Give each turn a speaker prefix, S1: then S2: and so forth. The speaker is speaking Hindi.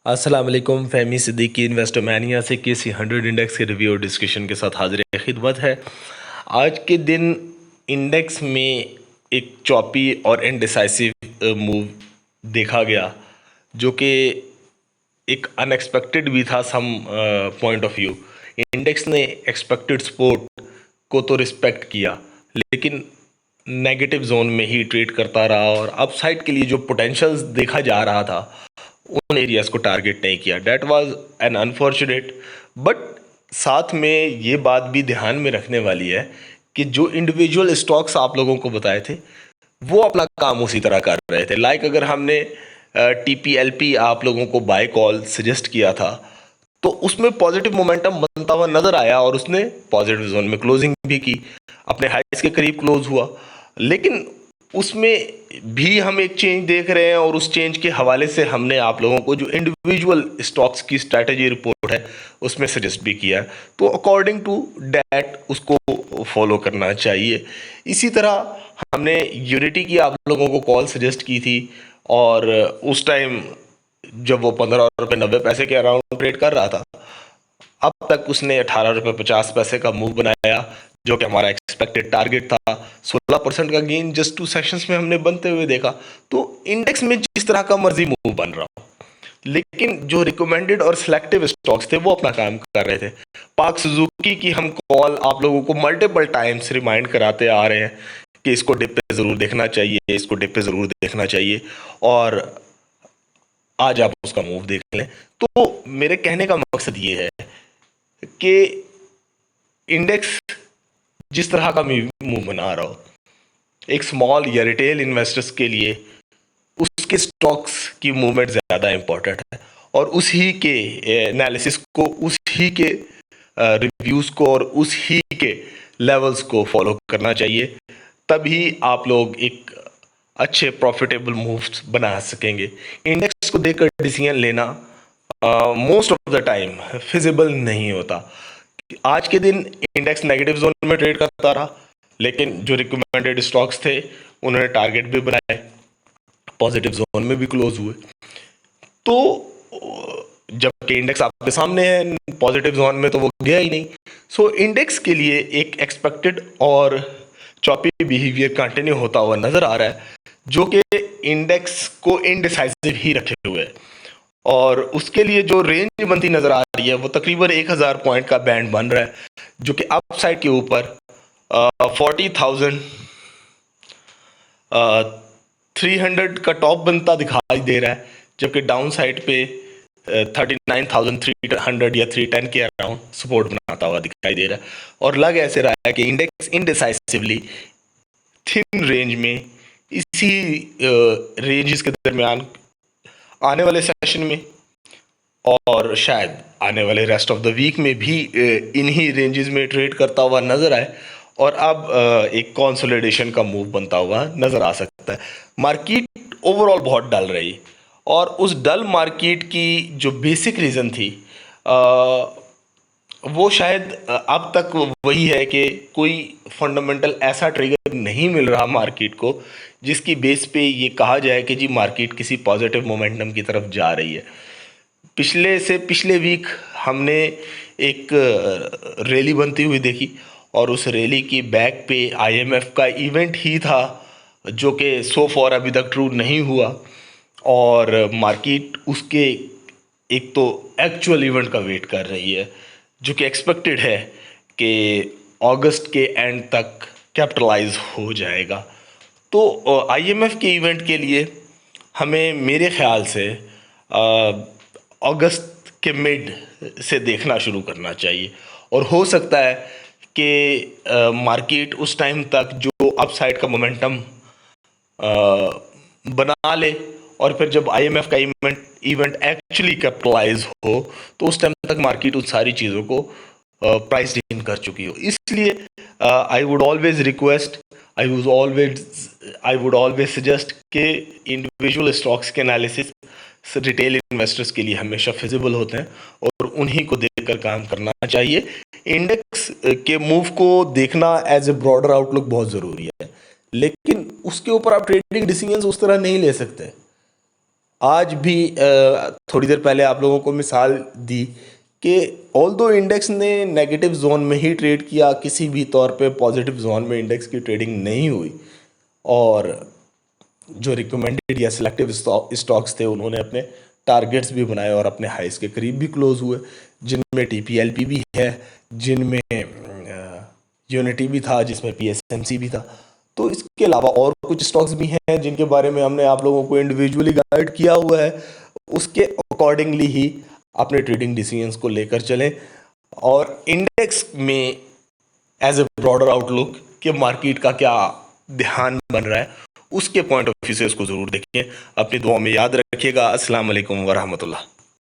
S1: अस्सलाम वालेकुम। फ़हमी सिद्दीकी इन्वेस्टर मैनिया से KC100 इंडेक्स के रिव्यू और डिस्कशन के साथ हाजिर खिदमत है। आज के दिन इंडेक्स में एक चॉपी और इनडिसाइसिव मूव देखा गया, जो कि एक अनएक्सपेक्टेड भी था some point of view. Index ने एक्सपेक्टेड सपोर्ट को तो रिस्पेक्ट किया, लेकिन नेगेटिव जोन में ही ट्रेड करता रहा और अपसाइड के लिए जो पोटेंशियल्स देखा जा रहा था उन एरियाज को टारगेट नहीं किया। That was an unfortunate, but साथ में ये बात भी ध्यान में रखने वाली है कि जो इंडिविजुअल स्टॉक्स आप लोगों को बताए थे वो अपना काम उसी तरह कर रहे थे। लाइक अगर हमने TPLP आप लोगों को बाय कॉल सजेस्ट किया था तो उसमें पॉजिटिव मोमेंटम बनता हुआ नजर आया और उसने पॉजिटिव जोन में क्लोजिंग भी की, अपने हाइस के करीब क्लोज हुआ। लेकिन उसमें भी हम एक चेंज देख रहे हैं और उस चेंज के हवाले से हमने आप लोगों को जो इंडिविजुअल स्टॉक्स की स्ट्रैटेजी रिपोर्ट है उसमें सजेस्ट भी किया। तो अकॉर्डिंग टू डैट उसको फॉलो करना चाहिए। इसी तरह हमने यूनिटी की आप लोगों को कॉल सजेस्ट की थी और उस टाइम जब वो 15 रुपये 90 पैसे के अराउंड ट्रेड कर रहा था, अब तक उसने 18 रुपये 50 पैसे का मूव बनाया, जो कि हमारा एक्सपेक्टेड टारगेट था। 16% का गेन जस्ट 2 सेशंस में हमने बनते हुए देखा। तो इंडेक्स में जिस तरह का मर्जी मूव बन रहा हो, लेकिन जो रिकमेंडेड और सिलेक्टिव स्टॉक्स थे वो अपना काम कर रहे थे। पार्क सुजुकी की हम कॉल आप लोगों को मल्टीपल टाइम्स रिमाइंड कराते आ रहे हैं कि इसको डिप पे ज़रूर देखना चाहिए, इसको डिप पे ज़रूर देखना चाहिए, और आज आप उसका मूव देख लें। तो मेरे कहने का मकसद ये है कि इंडेक्स जिस तरह का मूव बना रहा हो, एक स्मॉल या रिटेल इन्वेस्टर्स के लिए उसके स्टॉक्स की मूवमेंट ज़्यादा इंपॉर्टेंट है और उसी के एनालिसिस को, उसी के रिव्यूज़ को और उसी के लेवल्स को फॉलो करना चाहिए। तभी आप लोग एक अच्छे प्रॉफिटेबल मूव्स बना सकेंगे। इंडेक्स को देखकर डिसीजन लेना most of the time feasible नहीं होता। आज के दिन इंडेक्स नेगेटिव जोन में ट्रेड करता रहा, लेकिन जो रिकमेंडेड स्टॉक्स थे उन्होंने टारगेट भी बनाए, पॉजिटिव जोन में भी क्लोज हुए। तो जबकि इंडेक्स आपके सामने है पॉजिटिव जोन में, तो वो गया ही नहीं। सो इंडेक्स के लिए एक एक्सपेक्टेड और चॉपी बिहेवियर कंटिन्यू होता हुआ नजर आ रहा है, जो कि इंडेक्स को इनडिसाइसिव ही रखे हुए है। और उसके लिए जो रेंज बनती नजर आ रही है वो तकरीबन 1000 पॉइंट का बैंड बन रहा है, जो कि अप साइड के ऊपर 40,300 का टॉप बनता दिखाई दे रहा है, जबकि डाउन साइड पे 39,300 या 310 के अराउंड सपोर्ट बनाता हुआ दिखाई दे रहा है। और लग ऐसे रहा है कि इंडेक्स इनडिसाइसिवली थिन रेंज में, इसी रेंजेस के दरमियान आने वाले सेशन में और शायद आने वाले रेस्ट ऑफ द वीक में भी इन्हीं रेंजेस में ट्रेड करता हुआ नजर आए और अब एक कंसोलिडेशन का मूव बनता हुआ नजर आ सकता है। मार्केट ओवरऑल बहुत डल रही और उस डल मार्केट की जो बेसिक रीज़न थी वो शायद अब तक वही है कि कोई फंडामेंटल ऐसा ट्रिगर नहीं मिल रहा मार्केट को जिसकी बेस पे ये कहा जाए कि जी मार्केट किसी पॉजिटिव मोमेंटम की तरफ जा रही है। पिछले वीक हमने एक रैली बनती हुई देखी और उस रैली की बैक पे IMF का इवेंट ही था, जो कि सो फॉर अभी तक ट्रू नहीं हुआ और मार्केट उसके एक तो एक्चुअल इवेंट का वेट कर रही है, जो कि एक्सपेक्टेड है कि अगस्त के एंड तक कैपिटलाइज हो जाएगा। तो IMF के इवेंट के लिए हमें मेरे ख्याल से अगस्त के मिड से देखना शुरू करना चाहिए और हो सकता है कि मार्केट उस टाइम तक जो अपसाइड का मोमेंटम बना ले और फिर जब IMF का इवेंट एक्चुअली कैपिटलाइज हो तो उस टाइम तक मार्केट उन सारी चीज़ों को प्राइस इन कर चुकी हो। इसलिए I would always request, I would always suggest कि इंडिविजुअल स्टॉक्स के एनालिसिस रिटेल इन्वेस्टर्स के लिए हमेशा फिजिबल होते हैं और उन्हीं को देखकर काम करना चाहिए। इंडेक्स के मूव को देखना एज ए ब्रॉडर आउटलुक बहुत ज़रूरी है, लेकिन उसके ऊपर आप ट्रेडिंग डिसीजंस उस तरह नहीं ले सकते। आज भी थोड़ी देर पहले आप लोगों को मिसाल दी कि ऑल्दो इंडेक्स ने नेगेटिव जोन में ही ट्रेड किया, किसी भी तौर पे पॉजिटिव जोन में इंडेक्स की ट्रेडिंग नहीं हुई, और जो रिकमेंडेड या सिलेक्टिव स्टॉक्स थे उन्होंने अपने टारगेट्स भी बनाए और अपने हाइस के करीब भी क्लोज हुए, जिनमें TPLP भी है, जिनमें यूनिटी भी था, जिसमें PSMC भी था। तो इसके अलावा और कुछ स्टॉक्स भी हैं जिनके बारे में हमने आप लोगों को इंडिविजुअली गाइड किया हुआ है। उसके अकॉर्डिंगली ही अपने ट्रेडिंग डिसीजंस को लेकर चलें, और इंडेक्स में एज ए ब्रॉडर आउटलुक कि मार्केट का क्या ध्यान बन रहा है, उसके पॉइंट ऑफ व्यू से इसको ज़रूर देखिए। अपनी दुआ में याद रखिएगा। अस्सलाम वालेकुम वरहमतुल्लाह।